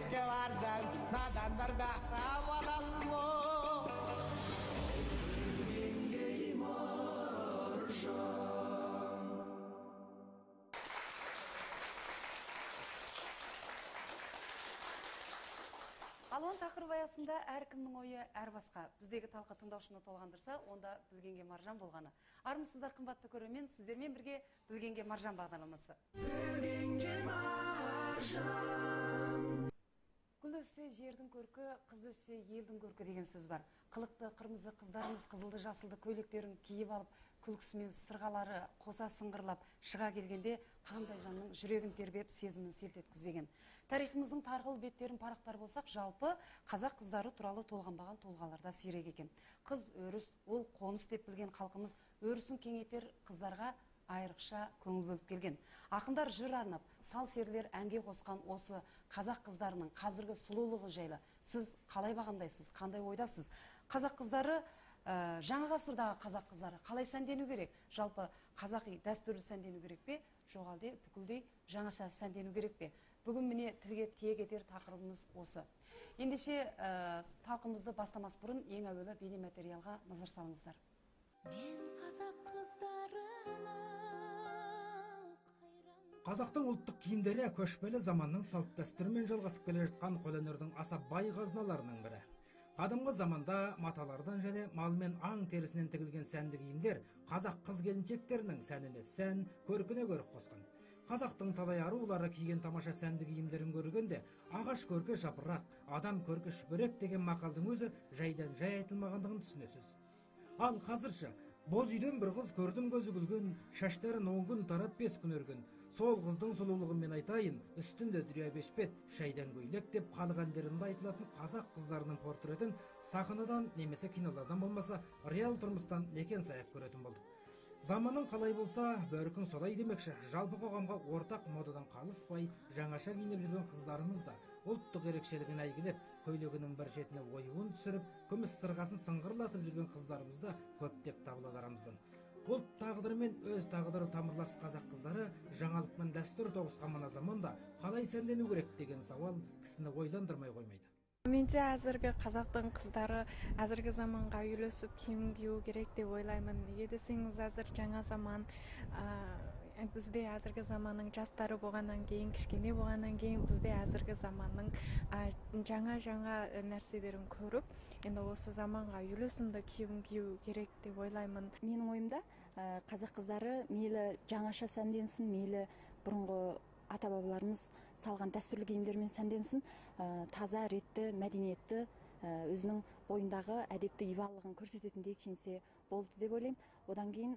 Eski varcan nadanlar kahraman ol. Алуан тақырып аясында әркімнің ойы әр басқа. Біздегі талқы тыңдаушыны толғандырса, онда білгенге маржан болғаны. Армысыздар қымбатты көрермен, сіздермен бірге білгенге маржан бағдарламасы. Білгенге маржан. Гүл өссе жердің көркі, қыз өссе елдің көркі деген сөз бар. Қылықты қырмызы қыздарымыз қызылды жасылды көйлектерін киіп алып, күлкісімен сырғалары қоса сыңғырлап шыға келгенде қандай жанның жүрегін тербеп сезімін селт еткізбеген. Тарихымыздың тарғыл беттерін парақтар болсақ, жалпы қазақ қыздары туралы толғанбаған тұлғаларда сирек екен. Қыз өріс, ол қоныс деп білген халқымыз өрісін кеңейтер қыздарға айрықша көңіл бөліп келген. Ақындар жыр арнап, сал серілер әнге қосқан осы қазақ қыздарының қазіргі сұлулығы жайлы сіз қалай бағамдайсыз, қандай ойдасыз? Қазақ қыздары, жаңа ғасырдағы қазақ қыздары қалай сәндену керек? Жалпы қазақи дәстүрлі сәндену керек пе? Жоқ әлде бүкілдей жаңаша сәндену керек пе? Бүгін міне тілге тиек етер тақырыбымыз осы. Ендеше талқымызды бастамас бұрын ең әуелі бейнематериалға назар салыңыздар. Мен қазақ қыздарына Қазақтың ұлттық киімдері көшпелі заманның салт дәстүрімен жалғасып келе жатқан қолөнердің аса бай қазыналарының бірі. Қадымғы заманда маталардан және мал мен аң терісінен тігілген сәнді киімдер қазақ қыз келіншектерінің сәніне сән, көркіне көрік қосқан. Қазақтың талай арулары киген тамаша сәнді киімдерін көргенде ағаш көркі жапырақ, адам көркі шүберек деген мақалдың өзі жайдан жай айтылмағандығын түсінесіз. Ал қазірше боз үйден бір қыз көрдім көзі күлген, шаштарын 10 күн тарап 5 күн өрген. Сол қыздың сұлулығын мен айтайын, үстінде дүрия бешпет, шайдан көйлек деп халық әндерінде айтылатын қазақ қыздарының портретін сахнадан немесе кинолардан болмаса реал тұрмыстан некен саяқ көретін болдық. Заманның қалай болса, бөркін солай демекші, жалпы қоғамға ортақ модадан қалыспай, жаңаша киініп жүрген қыздарымыз да ұлттық ерекшелігін әйгілеп, көйлегінің бір шетіне оюын түсіріп, күміс сырғасын сыңғырлатып жүрген қыздарымыз да көптеп табылады арамыздан. Ұлт тағдыры мен өз тағдыры тамырлас қазақ қыздары жаңалық пен дәстүр тоғысқан мына заманда қалай сәндену керек деген сауал кісіні ойландырмай қоймайды. Менде әзіргі қазақтың қыздары әзіргі заманға үйлесіп киім кию керек деп ойлаймын. Неге десеңіз, әзір жаңа заман, бізде әзіргі заманның жастары болғаннан кейін, кішкене болғаннан кейін бізде әзіргі заманның жаңа нәрселерін көріп, енді осы заманға үйлесімді киім кию керек деп ойлаймын. Менің ойымда қазақ қыздары мейлі жаңаша сәнденсін, мейлі бұрынғы ата-бабаларымыз салған дәстүрлі киімдермен сәнденсін, таза, ретті, мәдениетті, өзінің бойындағы әдепті ибалылығын көрсететіндей киінсе болды деп ойлаймын. Одан кейін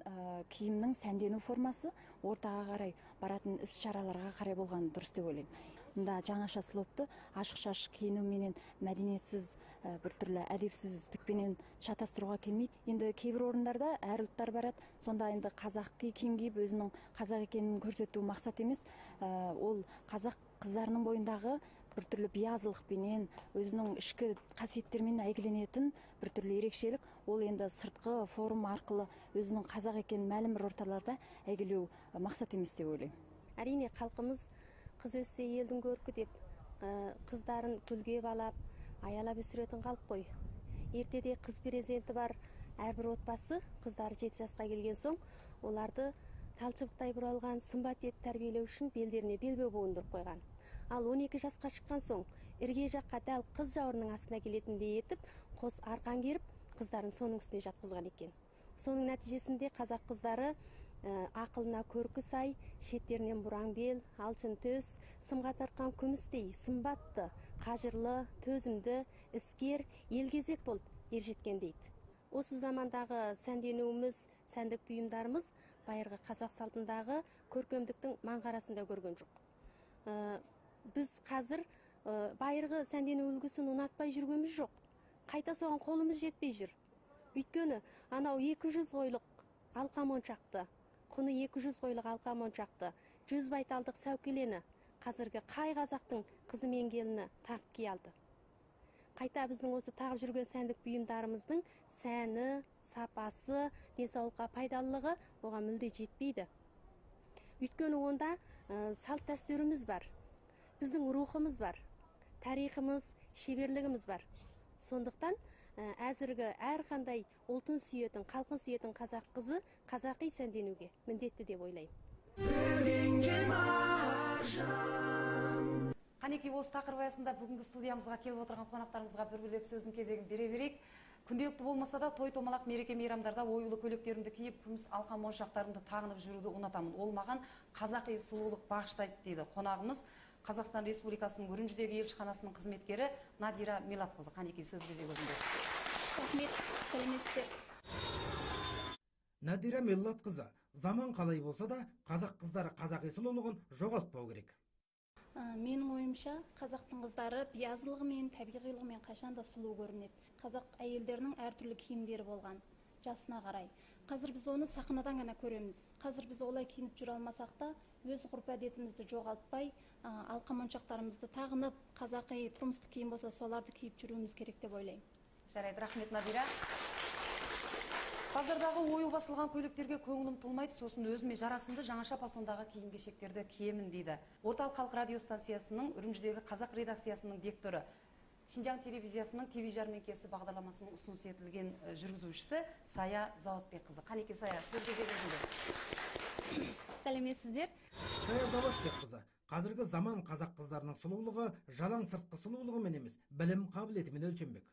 киімнің сәндену формасы ортаға қарай баратын іс-шараларға қарай болған дұрыс деп ойлаймын. Мұнда жаңаша слопты ашық-шашық киіну менен мәдениетсіз, біртүрлі әдепсіздікпенен шатастыруға келмейді. Енді кейбір орындарда әр ұлттар барады, сонда енді қазақи киім киіп өзінің қазақ екенін көрсету мақсат емес, ол қазақ қыздарының бойындағы біртүрлі биязылықпенен, өзінің ішкі қасиеттермен әйгіленетін біртүрлі ерекшелік, ол енді сыртқы форум арқылы өзінің қазақ екенін мәлім бір орталарда әйгілеу мақсат емес деп ойлаймын. Әрине халқымыз қыз өссе елдің көркі деп қыздарын гүлге балап, аялап өсіретін халық қой. Ертеде қыз перзенті бар әрбір отбасы қыздары 7 жасқа келген соң, оларды талшыбықтай бұралған сымбат етіп тәрбиелеу үшін белдеріне белбеу буындырып қойған. Ал 12 жасқа шыққан соң, ірге жаққа дәл қыз жауырынның астына келетіндей етіп, қос арқан керіп, қыздарын соның үстіне жатқызған екен. Соның нәтижесінде қазақ қыздары ақылына көркі сай, шеттерінен бұраң бел, алшын төс, сымға тартқан күмістей, сымбатты, қажырлы, төзімді, іскер, елгезек болып ержеткен дейді. Осы замандағы сәнденуіміз, сәндік бұйымдарымыз байырғы қазақ салтындағы көркемдіктің маңғарасында көрген жоқ. Біз қазір байырғы сәндену үлгісін ұнатпай жүргеніміз жоқ. Қайта соған қолымыз жетпей жүр. Өйткені анау 200 қойлық алқа моншақты, құны 200 қойлық алқа моншақты, 100 байталдық сәукелені қазіргі қай қазақтың қызы мен келіні тағып кие алды. Қайта біздің осы тағып жүрген сәндік бұйымдарымыздың сәні, сапасы, денсаулыққа пайдалылығы оған мүлде жетпейді. Өйткені онда салт дәстүріміз бар, біздің рухымыз бар, тарихымыз, шеберлігіміз бар. Сондықтан әзіргі әрқандай ұлтын сүйетін, халқын сүйетін қазақ қызы қазақи сәнденуге міндетті деп ойлаймын. Қанекей, осы тақырып аясында бүгінгі студиямызға келіп отырған қонақтарымызға бір білеп сөздің кезегін бере берейік. Күнделікті болмаса да той томалақ мереке мейрамдарда оюлы көйлектерімді киіп, күміс алқа моншақтарымды тағынып жүруді ұнатамын. Ол маған қазақи сұлулық бағыштайды дейді қонағымыз. Қазақстан Республикасының Үрімжідегі елшіханасының қызметкері Надира Мелатқызы. Қанекей, сөз кезегі өзіңде. Рахмет, сәлеметсіздер. Надира Мелатқызы, заман қалай болса да қазақ қыздары қазақи сұлулығын жоғалтпау керек. Менің ойымша, қазақтың қыздары биязылығымен, табиғилығымен қашанда сұлу көрінеді. Қазақ әйелдерінің әртүрлі киімдері болған, жасына қарай. Қазір біз оны сахнадан ғана көреміз. Қазір біз олай киініп жүре алмасақ та, өз ғұрп әдетімізді жоғалтпай, алқа моншақтарымызды тағынып, қазақи тұрмыстық киім болса, соларды киіп жүруіміз керек деп ойлаймын. Жарайды, рахмет, Надира. Базардағы ою басылған көйлектерге көңілім толмайды, сосын өзіме жарасымды жаңаша фасондағы киім-кешектерді киемін дейді. Орталық халық радиостанциясының Үрімжідегі қазақ редакциясының директоры, Шинжаң телевизиясының ТВ жәрмеңкесі бағдарламасының ұсыныс етілген жүргізушісі Сая Заводбекқызы. Қанекей, Сая, сөз кезегі өзіңде. Сәлеметсіздер. Сая Заводбекқызы, қазіргі заман қазақ қыздарының сұлулығы жалаң сыртқы сұлулығымен емес, білім қабілетімен өлшенбек.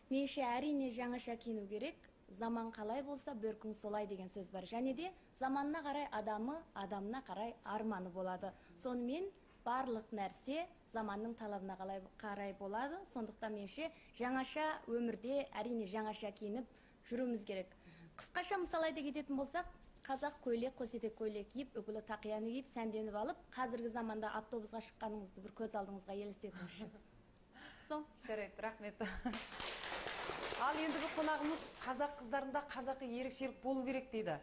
Менше әрине жаңаша киіну керек. Заман қалай болса, бір күн солай деген сөз бар. Және де заманына қарай адамы, адамына қарай арманы болады. Сонымен барлық нәрсе заманның талабына қарай болады. Сондықтан менше жаңаша өмірде әрине жаңаша киініп жүруіміз керек. Қысқаша мысал айта кететін болсақ, қазақ көйлек, қосетек көйлек киіп, үкілі тақияны киіп, сәнденіп алып, қазіргі заманда автобусқа шыққаныңызды бір көз алдыңызға елестетіңізші. Сол. Жарайды, рахмет. Ал ендігі қонағымыз қазақ қыздарында қазақи ерекшелік болу керек дейді.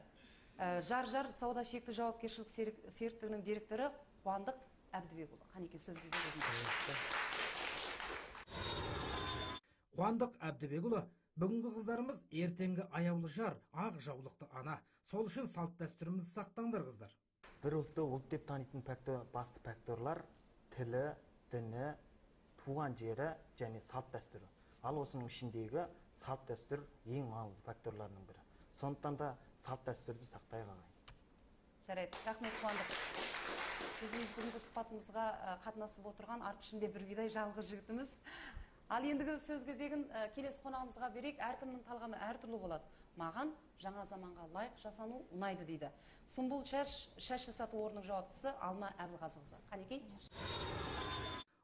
Жар сауда шекті жауапкершілік серіктігінің директоры Қуандық Әбдібекұлы. Қанекей, сөз кезегі. Қуандық Әбдібекұлы, бүгінгі қыздарымыз ертеңгі аяулы жар, ақ жаулықты ана. Сол үшін салт дәстүрімізді сақтаңдар, қыздар. Бір ұлтты ұлт деп танитын басты факторлар тілі, діні, туған жері және салт дәстүрі. Ал осының ішіндегі салт дәстүр ең маңызды факторларының бірі. Сондықтан да салт дәстүрді сақтай қалайық. Жарайды, рахмет, Қуандық. Біздің бүгінгі сұхбатымызға қатынасып отырған арпышында бір бидай жалғыз жігітіміз. Ал ендігі сөз кезегін келесі қонағымызға берейік. Әркімнің талғамы әртүрлі болады. Маған жаңа заманға лайық жасану ұнайды дейді. Сұмбыл шаш жасату орнының жауаптысы Алма Әбілғазықызы. Қанекей?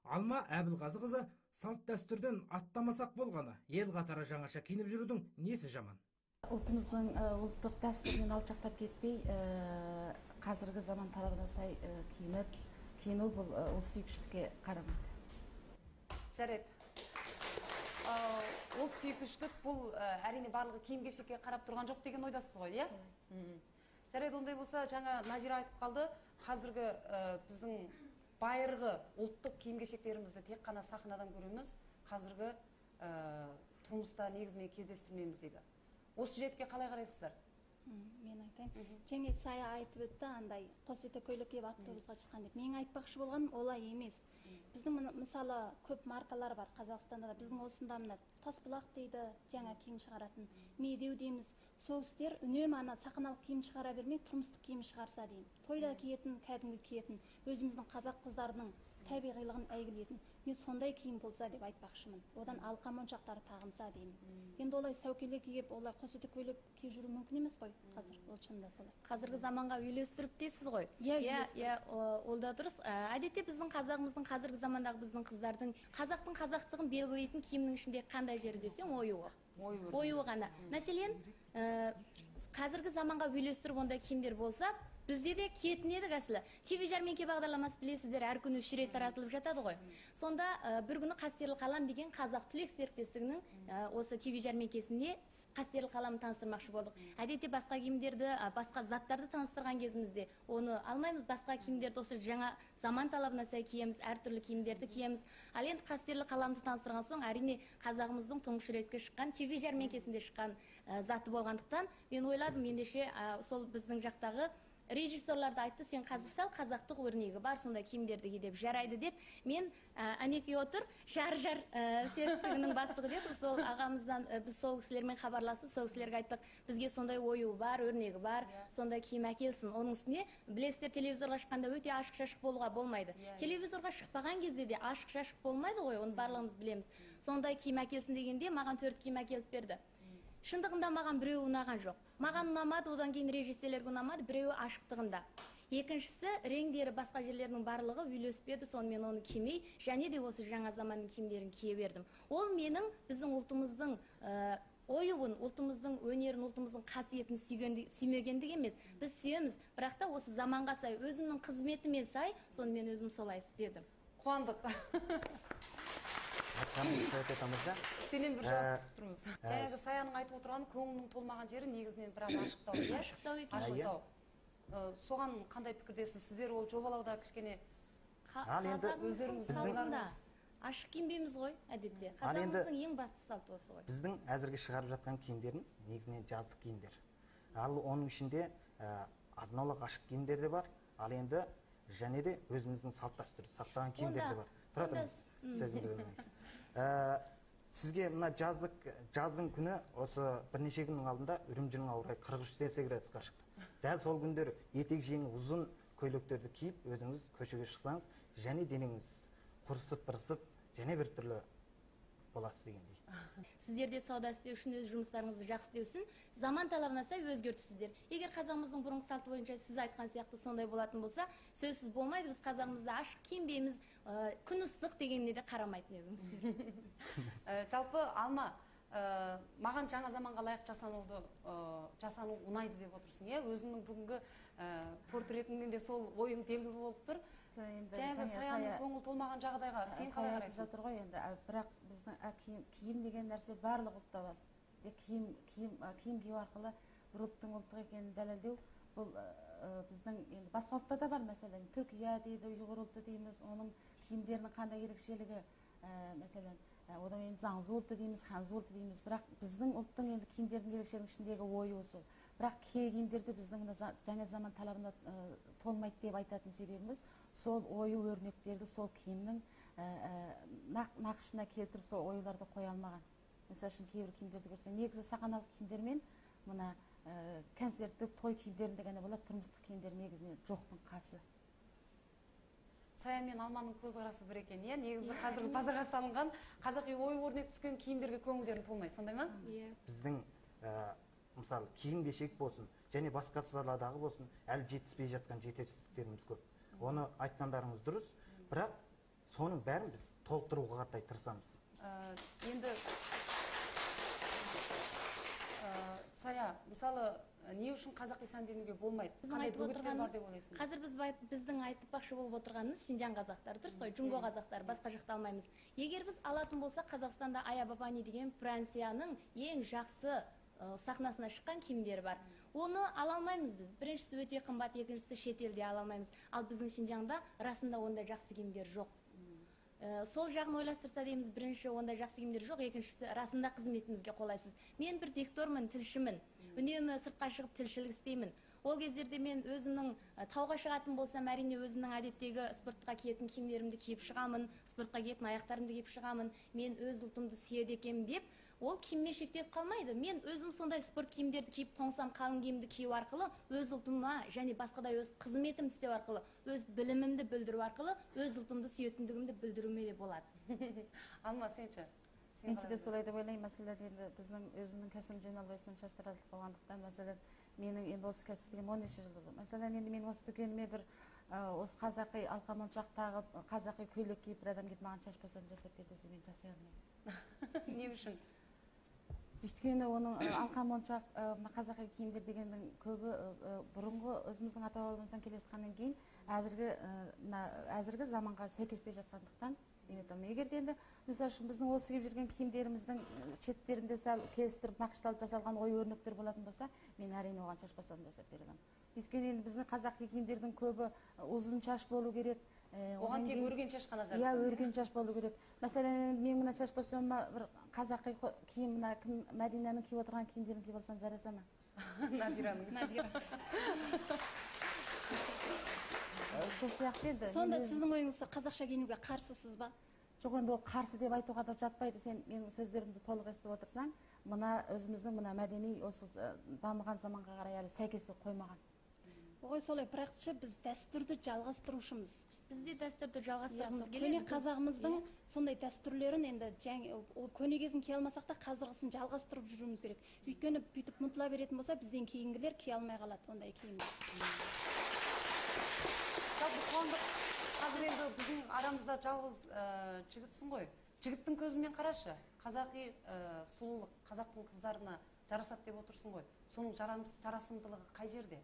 Алма Әбілғазықызы, салт дәстүрден аттамасақ болғаны, ел қатары жаңаша киініп жүрудің несі жаман? Ұлтымыздың ұлттық дәстүрінен алшақтап кетпей, қазіргі заман талабына сай киіну бұл ұлт сүйгіштікке қарамайды. Жарайды. Ұлт сүйгіштік бұл әрине барлығы киім-кешекке қарап тұрған жоқ деген ойдасыз ғой, иә? Жарайды, ондай болса, жаңа Надира айтып қалды, қазіргі біздің байырғы ұлттық киім-кешектерімізді тек қана сахнадан көреміз, қазіргі тұрмыста негізінен кездестірмейміз дейді. Осы жігітке қалай қарайсыздар? Мен айтайын. Және Сая айтып өтті, андай қосетек көйлек киіп автобусқа шыққан деп. Мен айтпақшы болғаным олай емес. Біздің мысалы көп маркалар бар Қазақстанда да. Біздің осында мына Тасбұлақ дейді, жаңа киім шығаратын. Медеу дейміз. Сол кісілер үнемі ана сахналық киім шығара бермей, тұрмыстық киім шығарса деймін. Тойда киетін, кәдімгі киетін, өзіміздің қазақ қыздарының табиғилығын әйгілетін. Мен сондай киім болса деп айтпақшымын. Одан алқа моншақтары тағынса деймін. Енді олай сәукеле киіп, олай қосетек көйлек киіп жүру мүмкін емес қой. Қазір ол шынында солай. Қазіргі заманға үйлестіріп дейсіз ғой. Иә, ол да дұрыс. Әдетте біздің қазағымыздың қазіргі замандағы біздің қыздардың қазақтығын белгілейтін киімнің ішінде қандай жері десең оюы. Оюы ғана. Мәселен, қазіргі заманға үйлестіріп ондай киімдер болса, бізде де киетін едік әсілі. ТВ жәрмеңке бағдарламасы білесіздер, әр күні 3 рет таратылып жатады ғой. Сонда бір күні Қастерлі қалам деген қазақ түлек серіктестігінің осы ТВ жәрмеңкесінде Қастерлі қаламын таныстырмақшы болдық. Әдетте басқа киімдерді, басқа заттарды таныстырған кезімізде оны алмаймыз, басқа киімдерді осы жаңа заман талабына сай киеміз, әртүрлі киімдерді киеміз. Ал енді Қастерлі қаламды таныстырған соң, әрине қазағымыздың тұңғыш ретке шыққан ТВ жәрмеңкесінде шыққан заты болғандықтан, мен ойладым, ендеше сол біздің жақтағы режиссерларды айтты, сен қазақ сал, қазақтық өрнегі бар, сондай киімдерді ки деп жарайды деп. Мен әнекей отыр, жар серіктігінің бастығы деді. Сол ағамыздан біз сол кісілермен хабарласып, сол кісілерге айттық, бізге сондай ою бар, өрнегі бар, сондай киім әкелсін. Оның үстіне білесіздер, телевизорға шыққанда өте ашық-шашық болуға болмайды. Телевизорға шықпаған кезде де ашық-шашық болмайды ғой, оны барлығымыз білеміз. Сондай киім әкелсін дегенде маған 4 киім әкеліп берді. Шындығында маған біреуі ұнаған жоқ. Маған ұнамады, одан кейін режиссерлерге ұнамады, біреуі ашықтығында. Екіншісі, реңдері басқа жерлерінің барлығы үйлеспеді, сонымен оны кимей, және де осы жаңа заманның киімдерін кие бердім. Ол менің біздің ұлтымыздың ойуын, ұлтымыздың өнерін, ұлтымыздың қасиетін сүймегендік емес. Біз сүйеміз, бірақ та осы заманға сай, өзімнің қызметіме сай, сонымен өзім солай істедім. Қуандық. Сенен бір жауап күтіп тұрмыз. Жаңағы Саяның айтып отырған көңілінің толмаған жері негізінен біраз ашықтау. Ашықтау екен. Ашықтау. Соған қандай пікірдесіз? Сіздер ол жобалауда кішкене өздеріңіз салғаныңыз ашық киінбейміз ғой әдетте. Қазағымыздың ең басты салты осы ғой. Біздің әзірге шығарып жатқан киімдеріміз негізінен жаздық киімдер. Ал оның ішінде азын-аулақ ашық киімдер де бар. Ал енді және де өзіміздің салт дәстүрді сақтаған киімдер де бар. Тұра тұрыңыз, сөзімді бөлмеңіз. Сізге мына жаздың күні осы бірнеше күннің алдында үрімжінің ауа райы 43 градусқа шықты. Дәл сол күндері етек жеңі ұзын көйлектерді киіп өзіңіз көшеге шықсаңыз, және денеңіз құрысып, бырысып, және бір түрлі боласыз дегендей. Сіздерде сауда істеу үшін өз жұмыстарыңызды жақсы істеу үшін заман талабына сай өзгертіпсіздер. Егер қазағымыздың бұрынғы салты бойынша сіз айтқан сияқты сондай болатын болса, сөзсіз болмайды. Біз қазағымызда ашық киінбейміз, күн ыстық дегеніне де қарамайтын едіңіздер. Жалпы Алма, маған жаңа заманға лайық жасану ұнайды деп отырсың, иә? Өзіңнің бүгінгі портретіңнен де сол ойың белгілі болып тұр. Жаңағы Саяның көңіл толмаған жағдайға сен қалай қарайсың? Жатыр ғой енді, бірақ біздің киім деген нәрсе барлық ұлтта бар. Киім кию арқылы бір ұлттың ұлттық екенін дәлелдеу, бұл біздің енді басқа ұлтта да бар, мәселен Түркия дейді, ұйғыр ұлты дейміз, оның киімдерінің қандай ерекшелігі, мәселен одан енді заңзу ұлты дейміз, ханзу ұлты дейміз, бірақ біздің ұлттың енді киімдердің ерекшелігінің ішіндегі ойы осы. Бірақ кей киімдерді біздің жаңа заман талабына толмайды деп айтатын себебіміз сол ою өрнектерді сол киімнің нақышына келтіріп сол оюларды қоя алмаған. Мысалы үшін кейбір киімдерді көрсең, негізі сахналық киімдер мен мына концерттік той киімдерінде ғана болады, тұрмыстық киімдер негізінен жоқтың қасы. Сая мен Алманың көзқарасы бір екен, иә? Негізі қазіргі базарға салынған қазақи ою өрнек түскен киімдерге көңілдерің толмай, сондай ма? Біздің мысалы киім-кешек болсын, және басқа саладағы болсын, әлі жетіспей жатқан жетістіктеріміз көп. Оны айтқандарыңыз дұрыс, бірақ соның бәрін біз толықтыруға қарай тырысамыз. Енді Сая, мысалы, не үшін қазақи сәнденуге болмайды? Қандай бөгеттер бар деп ойлайсың? Қазір біздің айтпақшы болып отырғанымыз Шинжаң қазақтары, дұрыс қой, Джунго қазақтары, басқа жақта алмаймыз. Егер біз алатын болсақ, Қазақстанда Ая Бапани деген Францияның ең жақсы сахнасына шыққан киімдері бар. Оны ала алмаймыз біз. Біріншісі өте қымбат, екіншісі шетелде ала алмаймыз. Ал біздің Шинжаңда расында ондай жақсы киімдер жоқ. Сол жағын ойластырса дейміз, бірінші ондай жақсы киімдер жоқ, екіншісі расында қызметімізге қолайсыз. Мен бір диктормын, тілшімін. Үнемі сыртқа шығып тілшілік істеймін. Ол кездерде мен өзімнің тауға шығатын болсам, әрине өзімнің әдеттегі спортқа киетін киімдерімді киіп шығамын, спортқа киетін аяқтарымды киіп шығамын. Мен өз ұлтымды сүйеді екенмін деп, ол киіммен шектеліп қалмайды. Мен өзім сондай спорт киімдерді киіп тоңсам, қалың киімді кию арқылы өз ұлтыма және басқадай өз қызметімді істеу арқылы, өз білімімді білдіру арқылы өз ұлтымды сүйетіндігімді білдіруіме де болады. Алма, сенші? Менше де солай деп ойлаймын. Мәселен, енді біздің өзімнің кәсібім жиналбайсының шаштаразылық болғандықтан, мәселен, менің енді осы кәсіп істеген 13 жыл болды. Мәселен, енді мен осы дүкеніме бір осы қазақи алқа моншақ тағып, қазақи көйлек киіп бір адам келіп маған шаш босатып жасап бер десе, мен жасай алмаймын. Не үшін? Өйткені оның алқа моншақ, қазақи киімдер дегеннің көбі бұрынғы өзіміздің ата-бабамыздан келе жатқаннан кейін әзіргі заманға сәйкеспей жатқандықтан егер де енді мысалы үшін біздің осы киіп жүрген киімдеріміздің шеттерінде сәл келістіріп нақышталып жасалған ою өрнектер болатын болса, мен әрине оған шаш босатып жасап бере аламын. Өйткені енді біздің қазақи киімдердің көбі ұзын шаш болу керек. Оған тек өрген шаш қана жарасады. Иә, өрген шаш болу керек. Мәселен, мен мына шаш босатсам, бір қазақи киім, мына Мәдинаның киіп отырған киімдерін киіп алсам жараса ма? Надираның. сол сияқты енді. Сонда сіздің ойыңыз қазақша киінуге қарсысыз ба? Жоқ, енді ол қарсы деп айтуға да жатпайды. Сен менің сөздерімді толық естіп отырсаң, мына өзіміздің мына мәдени осы дамыған заманға қарай әлі сәйкесе қоймаған. Ой, солай, бірақшы біз дәстүрді жалғастырушымыз. Бізде дәстүрді жалғастырғымыз Көне келеді. қазағымыздың сондай дәстүрлерін енді көне кезін кие алмасақ та қазіргісін жалғастырып жүруіміз керек. Өйткені бүйтіп ұмытыла беретін болса, бізден кейінгілер кие алмай қалады ондай киімді. Жалпы қуандық, қазір енді біздің арамызда жалғыз жігітсің ғой. Жігіттің көзімен қарашы, қазақи сұлулық қазақтың қыздарына жарасады деп отырсың ғой. Соның жарасымдылығы қай жерде?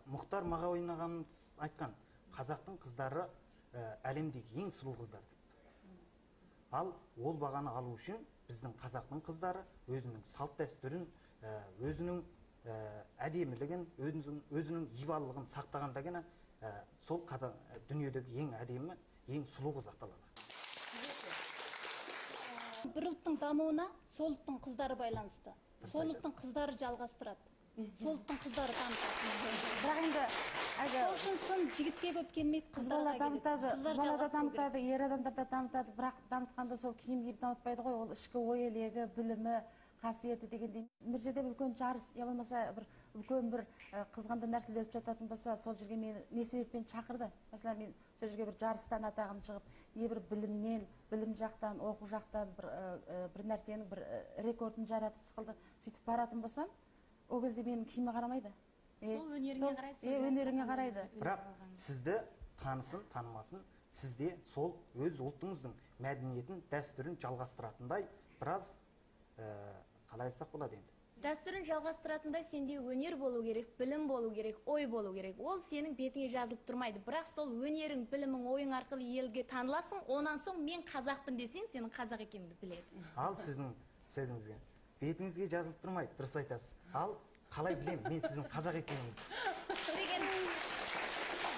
Мұхтар Мағауин ағамыз айтқан, қазақтың қыздары әлемдегі ең сұлу қыздар деп. Ал ол бағаны алу үшін біздің қазақтың қыздары өзінің салт дәстүрін, өзінің әдемілігін, өзінің ибалылығын сақтағанда ғана сол дүниедегі ең әдемі, ең сұлу қыз аталады. Бір ұлттың дамуына сол ұлттың қыздары байланысты. Сол ұлттың қыздары жалғастырады. Сол ұлттың қыздары дамытады. Бірақ енді Сол үшін сын жігітке көп келмейді, қыз бала дамытады, ер адамдар да дамытады, бірақ дамытқанда сол киім киіп дамытпайды ғой, ол ішкі ой елегі, білімі, қасиеті дегендей. Бір жерде үлкен жарыс, я болмаса бір үлкен бір қызғанды нәрселер өтіп жататын болса, сол жерге мені не себеппен шақырды? Мәселен, мен сол жерге бір жарыстан атағым шығып, не бір білімнен, білім жақтан, оқу жақтан бір нәрсенің бір рекордын жаратып сықылды, сөйтіп баратын болсам, ол кезде менің киіме қарамайды. Сол өнеріңе қарайды. Өнеріңе қарайды. Бірақ сізді танысын, танымасын, сізде сол өз ұлтыңыздың мәдениетін, дәстүрін жалғастыратындай біраз қалай айтсақ болады енді. Дәстүрін жалғастыратындай сенде өнер болу керек, білім болу керек, ой болу керек. Ол сенің бетіңе жазылып тұрмайды. Бірақ сол өнерің, білімің, ойың арқылы елге таныласың, онан соң мен қазақпын десең, сенің қазақ екеніңді біледі. Ал сіздің сөзіңізге бетіңізге жазылып тұрмайды, дұрыс айтасыз. Ал қалай білемін мен сіздің қазақ екеніңізді?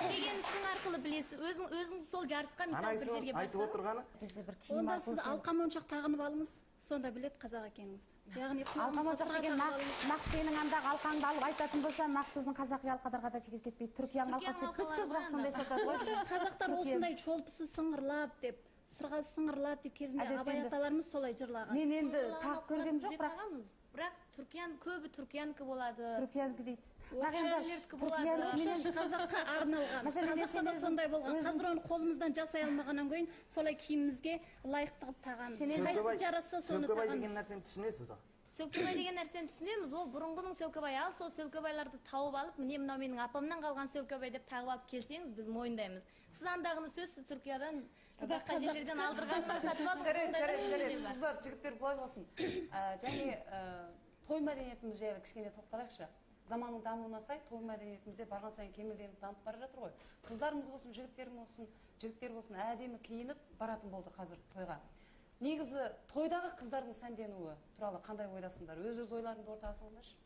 Деген сің арқылы білесіз. Өзіңіз сол жарысқа мысалы бір жерге барсаңыз. Онда сіз алқа моншақ тағынып алыңыз, сонда білет қазақ екеніңізді. Яғни алқа моншақ деген нақ сенің андағы алқаңды алып айтатын болса, нақ біздің қазақи алқадарға да жігер кетпейді. Түркияның алқасы деп күткі, бірақ сондай сатады ғой. Қазақтар осындай шолпысы сыңғырлап деп, сырға сыңғырлап деп кезінде абай аталарымыз солай жырлаған. Мен енді тақ көргем жоқ, бірақ көбі түркиянікі болады. Түркиянікі дейді. Қазаққа арналған. Қазақта да сондай болған. Қазір оны қолымыздан жасай алмағаннан кейін солай киімімізге лайықты қылып тағамыз. Қайсы жараса соны Сөлкебай тағамыз. деген нәрсені түсінесіз ба? Сөлкебай деген нәрсені түсінеміз. Ол бұрынғының Сөлкебай. Ал сол Сөлкебайларды тауып алып, міне мынау менің апамнан қалған Сөлкебай деп тағып алып келсеңіз, біз мойындаймыз. Сіз андағыны сөзсіз Түркиядан басқа жерлерден алдырғаннан сатып алып. Жарайды, қыздар, жігіттер былай болсын. Және той мәдениетіміз жайлы кішкене тоқталайықшы. Заманның дамуына сай той мәдениетімізде барған сайын кемелденіп дамып бара жатыр ғой. Қыздарымыз болсын, жігіттер болсын әдемі киініп баратын болды қазір тойға. Негізі тойдағы қыздардың сәнденуі туралы қандай ойдасыңдар? Өз ойларыңды ортаға салыңдаршы.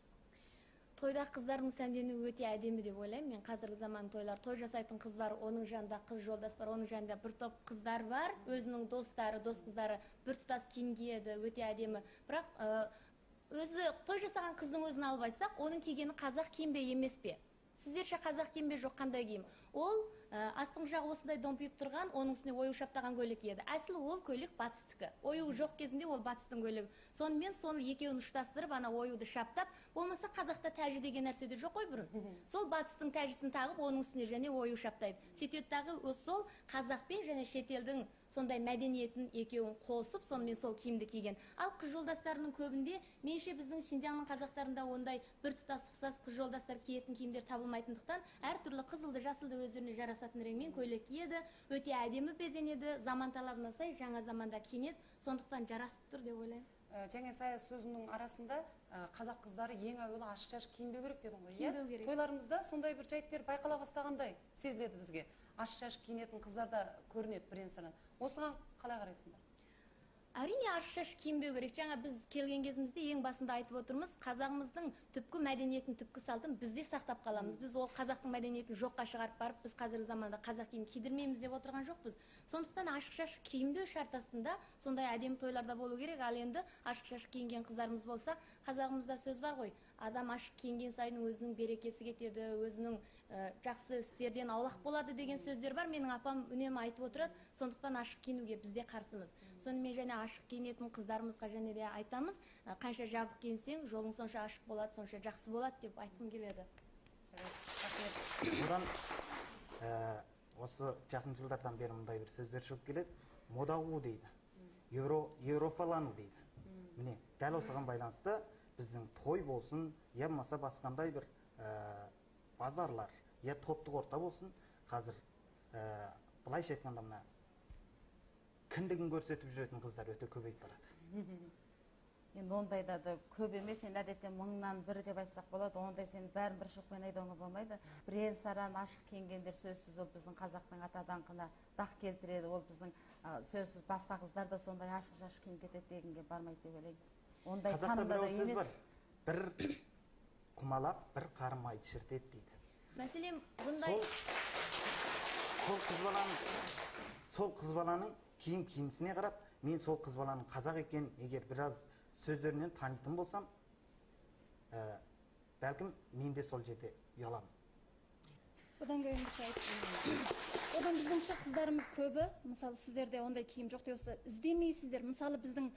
Тойдағы қыздардың сәнденуі өте әдемі деп ойлаймын. Мен қазіргі заман тойлар, той жасайтын қыз бар, оның жанында қыз жолдас бар, оның жанында бір топ қыздар бар, өзінің достары, дос қыздары бір тұтас киім киеді, өте әдемі. Бірақ өзі той жасаған қыздың өзін алып айтсақ, оның кигені қазақ киім бе емес пе? Сіздерше қазақ киім бе жоқ, қандай киім? Ол астың жағы осындай домпиып тұрған, оның үстіне ою шаптаған көйлек киеді. Әсілі ол көйлек батыстікі. Ою жоқ кезінде ол батыстың көйлегі. Сонымен соны екеуін ұштастырып, ана оюды шаптап, болмаса қазақта тәжі деген нәрсе де жоқ қой бұрын. Сол батыстың тәжісін тағып, оның үстіне және ою шаптайды. Сөйтеді дағы сол қазақпен және шетелдің сондай мәдениетін екеуін қосып, сонымен сол киімді киген. Ал қыз жолдастарының көбінде, менше біздің Шинжаңның қазақтарында ондай бір тұтас ұқсас қыз жолдастар киетін киімдер табылмайтындықтан, әртүрлі қызылды, жасылды өздеріне жарасатын реңмен көйлек киеді, өте әдемі безенеді, заман талабына сай жаңа заманда киінеді, сондықтан жарасып тұр деп ойлаймын. Жаңа сая сөзінің арасында қазақ қыздары ең әуелі ашық шашық киінбеу керек дедің ғой. Тойларымызда сондай бір жайттер байқала бастағандай сезіледі бізге. Ашық шашық киінетін қыздар да көрінеді бірен саран. Осыған қалай қарайсыңдар? әрине ашық шашық киінбеу керек. Жаңа біз келген кезімізде ең басында айтып отырмыз, қазағымыздың түпкі мәдениетін, түпкі салтын бізде сақтап қаламыз. Біз ол қазақтың мәдениетін жоққа шығарып барып, біз қазіргі заманда қазақ киім кидірмейміз деп отырған жоқпыз. Сондықтан ашық шашық киінбеу шарт астында сондай әдемі тойларда болу керек. Ал енді ашық шашық киінген қыздарымыз болса, қазағымызда сөз бар ғой, адам ашық киінген сайын өзінің берекесі кетеді, өзінің жақсы істерден аулақ болады деген сөздер бар. Менің апам үнемі айтып отырады. Сондықтан ашық киінуге бізде қарсымыз. Сонымен және ашық киінетін қыздарымызға және де айтамыз, қанша жабық киінсең, жолың сонша ашық болады, сонша жақсы болады деп айтқым келеді. Бұдан осы жақын жылдардан бері мындай бір сөздер шығып келеді. Мода қуу дейді. Еуропалану дейді. Міне, дәл осыған байланысты біздің той болсын, я болмаса басқандай бір базарлар, я топтық орта болсын, қазір былайша айтқанда мына кіндігін көрсетіп жүретін қыздар өте көбейіп барады. Енді ондайда да көп емес, енді әдетте 1000-нан 1 деп айтсақ болады, ондай сен бәрін бір шоқпен айдауға болмайды. Бірен саран ашық киінгендер сөзсіз ол біздің қазақтың ата даңқына дақ келтіреді. Ол біздің сөзсіз басқа қыздар да сондай ашық-шашық киініп кетеді дегенге бармайды деп ойлаймын. Ондай танымда да емес. Бір құмалақ, бір қарым айды шіртеді дейді. Мәселен, бұндай сол қыз баланың киінісіне қарап, мен сол қыз баланың қазақ екенін егер біраз сөздерінен танитын болсам, бәлкім мен де сол жерде ұяламын. Одан кейін бір şey айтайын. Одан біздіңше қыздарымыз көбі, мысалы сіздерде ондай киім жоқ деп іздемейсіздер. Мысалы біздің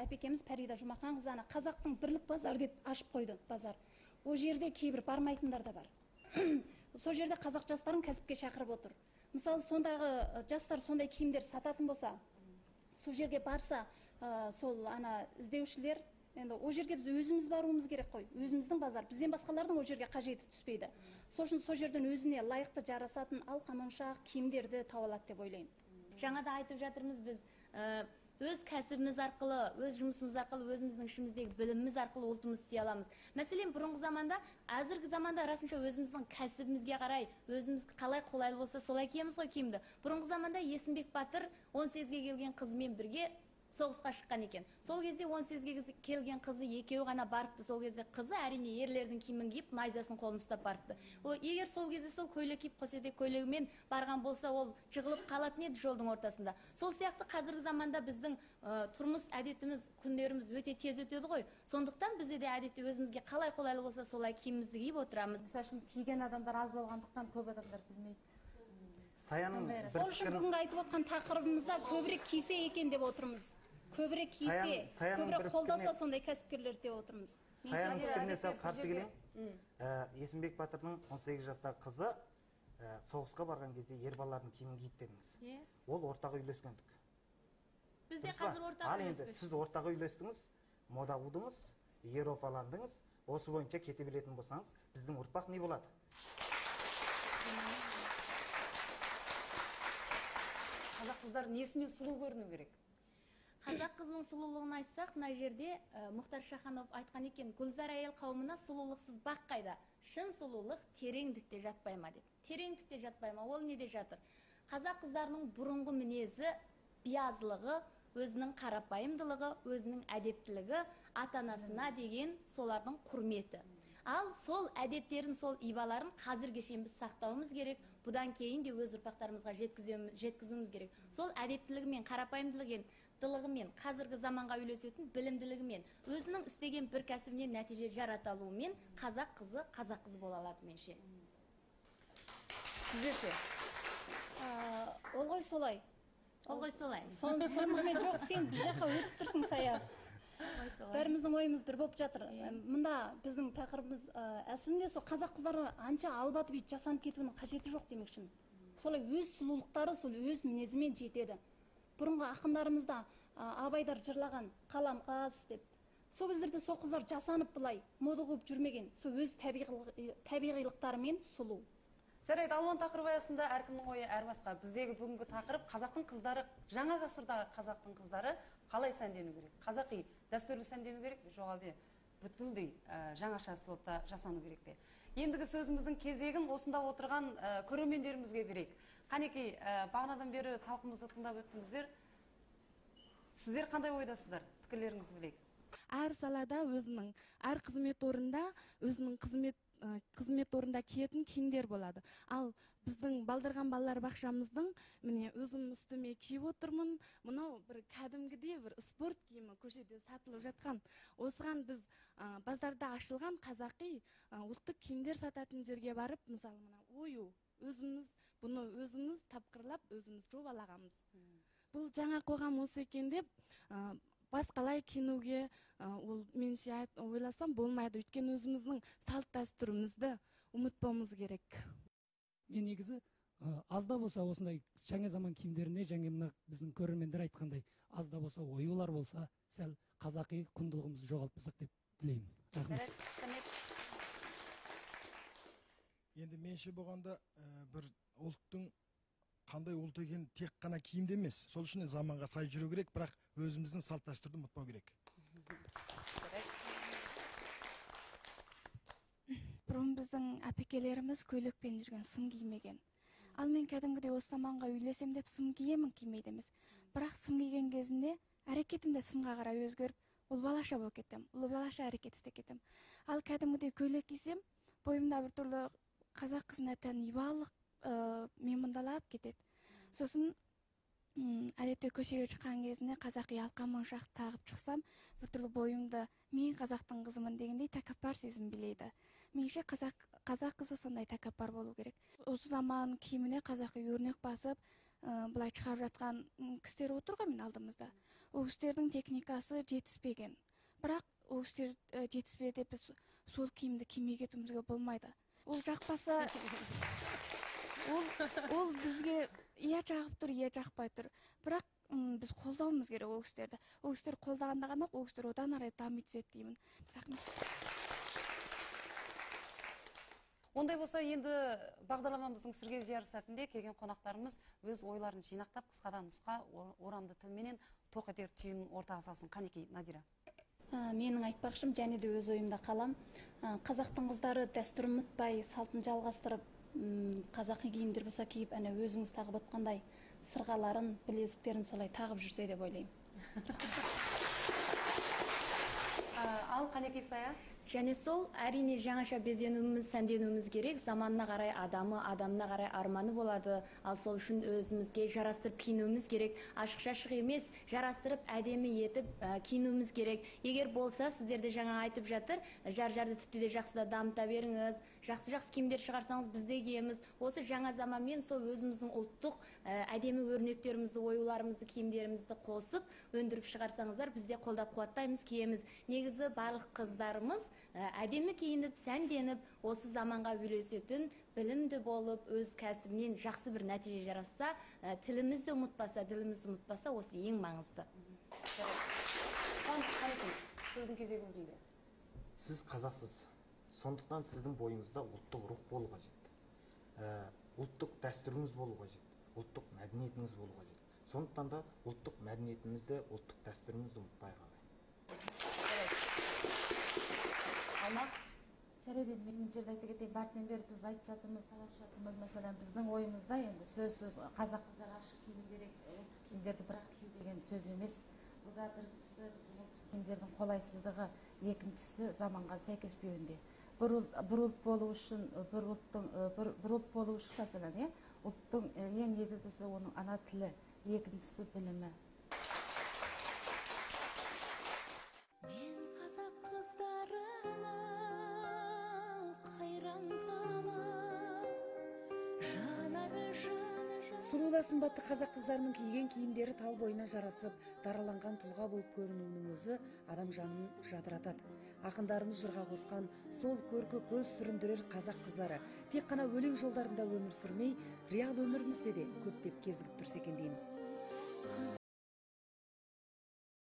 әпекеміз Пәрида Жұмақанқызы қазақтың бірлік базар деп ашып қойды, базар. Ол жерде кейбір бармайтындар да бар. Сол жерде қазақ жастарын кәсіпке шақырып отыр. Мысалы сондағы жастар сондай киімдер сататын болса, сол жерге барса, сол іздеушілер, енді ол жерге біз өзіміз баруымыз керек қой. Өзіміздің базар, бізден басқалардың ол жерге қажеті түспейді. Сол үшін сол жерден өзіне лайықты жарасатын алқа моншақ киімдерді тауып алады деп ойлаймын. Жаңа да айтып жатырмыз, біз өз кәсібіміз арқылы, өз жұмысымыз арқылы, өзіміздің ішіміздегі біліміміз арқылы ұлтымызды сүйе аламыз. Мәселен, бұрынғы заманда, әзіргі заманда расынша өзіміздің кәсібімізге қарай, өзіміз қалай қолайлы болса, солай киеміз ғой киімді. Бұрынғы заманда Есімбек батыр 18-ге келген қызымен бірге соғысқа шыққан екен. Сол кезде 18-ге келген қызы екеуі ғана барыпты. Сол кезде қызы әрине ерлердің киімін киіп, найзасын қолын ұстап барыпты. Егер сол кезде сол көйлек киіп, қосетек көйлегімен барған болса, ол жығылып қалатын еді жолдың ортасында. Сол сияқты қазіргі заманда біздің тұрмыс әдетіміз, күндеріміз өте тез өтеді ғой. Сондықтан бізде де әдетте өзімізге қалай қолайлы болса, солай киімімізді киіп отырамыз. Мысалы үшін киген адамдар аз болғандықтан көп адамдар білмейді. Сол үшін бүгінгі айтып отқан тақырыбымызда көбірек кисе екен деп отырмыз. Көбірек кисе, көбірек қолдаса сондай кәсіпкерлер деп отырмыз. Саяның пікіріне сәл қарсы келейін. Есімбек батырдың 18 жастағы қызы соғысқа барған кезде ер балалардың киімін киіп дедіңіз. Ол ортаға үйлескендік. Бізде қазір ортаға ал енді сіз ортаға үйлестіңіз, мода қудыңыз, еуропаландыңыз. Осы бойынша кете білетін болсаңыз, біздің ұрпақ не болады? Қазақ қыздар несімен сұлу көріну керек? Қазақ қызының сұлулығын айтсақ, мына жерде Мұхтар Шаханов айтқан екен, гүлзар әйел қауымына сұлулықсыз бақ қайда? Шын сұлулық тереңдікте жатпай ма деп. Тереңдікте жатпай ма? Ол неде жатыр? Қазақ қыздарының бұрынғы мінезі, биязылығы, өзінің қарапайымдылығы, өзінің әдептілігі, ата-анасына деген солардың құрметі. Ал сол әдептерін, сол ибаларын қазірге шейін біз сақтауымыз керек. Бұдан кейін де өз ұрпақтарымызға жеткізуіміз керек. Сол әдептілігімен, қарапайымдылығымен, қазіргі заманға үйлесетін білімділігімен, өзінің істеген бір кәсібінен нәтиже жарата алуымен қазақ қызы бола алады менше. Сіздерше? Ол ғой солай. Ол ғой солай. Сонымен жоқ, сен бір жаққа өтіп тұрсың Сая. Бәріміздің ойымыз бір болып жатыр. Мында біздің тақырыбымыз әсілінде сол қазақ қыздары анша албатып ит жасанып кетуінің қажеті жоқ демекшімін. Солай өз сұлулықтары, сол өз мінезімен жетеді. Бұрынғы ақындарымызда абайдар жырлаған қаламқас деп. Сол кездерде сол қыздар жасанып былай мода қылып жүрмеген. Сол өз табиғилықтарымен сұлу. Жарайды, алуан тақырып аясында әркімнің ойы әр басқа. Біздегі бүгінгі тақырып қазақтың қыздары, жаңа ғасырдағы қазақтың қыздары қалай сәндену керек? Қазақи дәстүрлі сәндену керек пе? Жоқ әлде бүтіндей жаңаша слотта жасану керек пе? Ендігі сөзіміздің кезегін осында отырған көрермендерімізге берейік. Қанекей, бағанадан бері талқымызды тыңдап өттіңіздер. Сіздер қандай ойдасыздар? Пікірлеріңізді білейік. Әр салада өзінің, әр қызмет орында өзінің қызмет орында киетін киімдер болады. Ал біздің балдырған балалар бақшамыздың, міне өзім үстіме киіп отырмын, мынау бір кәдімгідей бір спорт киімі көшеде сатылып жатқан. Осыған біз базарда ашылған қазақи ұлттық киімдер сататын жерге барып, мысалы мына ою, бұны өзіміз тапқырлап, өзіміз жобалағанбыз. Бұл жаңа қоғам осы екен деп, басқалай киінуге ол менше ойласам болмайды. Өйткені өзіміздің салт дәстүрімізді ұмытпауымыз керек. Мен негізі аз да болса осындай жаңа заман киімдеріне, жаңа мына біздің көрермендер айтқандай, аз да болса оюлар болса, сәл қазақи құндылығымызды жоғалтпасақ деп тілеймін. Рахмет. Енді менше болғанда бір ұлттың қандай ұлт екенін тек қана киімде емес, сол үшін заманға сай жүру керек, бірақ өзіміздің салт дәстүрді ұмытпау керек. Бұрын біздің әпекелеріміз көйлекпен жүрген, сым кимеген. Ал мен кәдімгідей осы заманға үйлесем деп сым киемін, кимейді емес. Бірақ сым киген кезінде әрекетім де сымға қарай өзгеріп, ол балаша болып кетем, ол балаша әрекет істеп кетем. Ал кәдімгідей көйлек кисем, бойымда бір түрлі қазақ қызына тән ибалық меймандалап кетеді. Сосын әдетте көшеге шыққан кезінде қазақи алқа моншақ тағып шықсам, бір түрлі бойымды мен қазақтың қызымын дегендей тәкаппар сезім билейді. Меніңше қазақ қызы сондай тәкаппар болу керек. Осы заман киіміне қазақи өрнек басып, былай шығарып жатқан кісілер отыр ғой мен алдымызда. Ол кісілердің техникасы жетіспеген. Бірақ ол кісілер жетіспеді деп біз сол киімді кимей кетуімізге болмайды. Ол жақпаса ол бізге иә жағып тұр, иә жақпай тұр. Бірақ біз қолдауымыз керек ол кісілерді. Ол кісілер қолдағанда ғана ол кісілер одан әрі дами түседі деймін. Рахмет. Ондай болса, енді бағдарламамыздың сырге жияр сәтінде келген қонақтарымыз өз ойларын жинақтап, қысқадан нұсқа орамды тілменен тоқ етер түйінін ортаға салсын. Қанекей, Надира? Менің айтпақшым, және де өз ойымда қалам. Қазақтың қыздары дәстүрін ұмытпай, салтын жалғастырып, қазақи киімдер болса киіп, әне өзіңіз тағып отқандай сырғаларын, білезіктерін солай тағып жүрсе деп ойлаймын. Ал Қанекей Сая? Және сол әрине жаңаша безенуіміз, сәнденуіміз керек. Заманына қарай адамы, адамына қарай арманы болады. Ал сол үшін өзімізге жарастырып киінуіміз керек. Ашық-шашық емес, жарастырып, әдемі етіп киінуіміз керек. Егер болса, сіздерде жаңа айтып жатыр, жар-жарды тіпті де жақсы да дамыта беріңіз. Жақсы-жақсы киімдер шығарсаңыз бізде киеміз. Осы жаңа заманмен сол өзіміздің ұлттық әдемі өрнектерімізді, оюларымызды, киімдерімізді қосып, өндіріп шығарсаңыздар, бізде қолдап қуаттаймыз, киеміз. Негізі барлық қыздарымыз әдемі киініп, сәнденіп, осы заманға үйлесетін, білімді болып, өз кәсібінен жақсы бір нәтиже жарасса, тілімізді ұмытпаса, ділімізді ұмытпаса, осы ең маңызды. Сөздің кезегі өзіңде. Сіз қазақсыз. Сондықтан сіздің бойыңызда ұлттық рух болу қажет. Ұлттық дәстүріңіз болу қажет. Ұлттық мәдениетіңіз болу қажет. Сондықтан да ұлттық мәдениетімізді, ұлттық дәстүрімізді ұмытпай қалайық. Жарайды, мен жерде айта кетейін, бәрінен бері біз айтып жатырмыз, таласып жатырмыз. Мәселен, біздің ойымызда енді сөз қазақ қыздары ашық киіну керек, ұлттық киімдерді бірақ кию деген сөз емес. Бұл да біріншісі біздің ұлттық киімдердің қолайсыздығы, екіншісі заманға сәйкеспеуінде. Бір ұлт болу үшін мәселен, ұлттың ең негізгісі оның ана тілі, екіншісі білімі. Сұлуда сымбатты қазақ қыздарының киген киімдері тал бойына жарасып, дараланған тұлға болып көрінуінің өзі адам жанын жадыратады. Ақындарымыз жырға қосқан сол көркі көз сүріндірер қазақ қыздары тек қана өлең жолдарында өмір сүрмей, реал өмірімізде де көптеп кезігіп тұрса екен дейміз.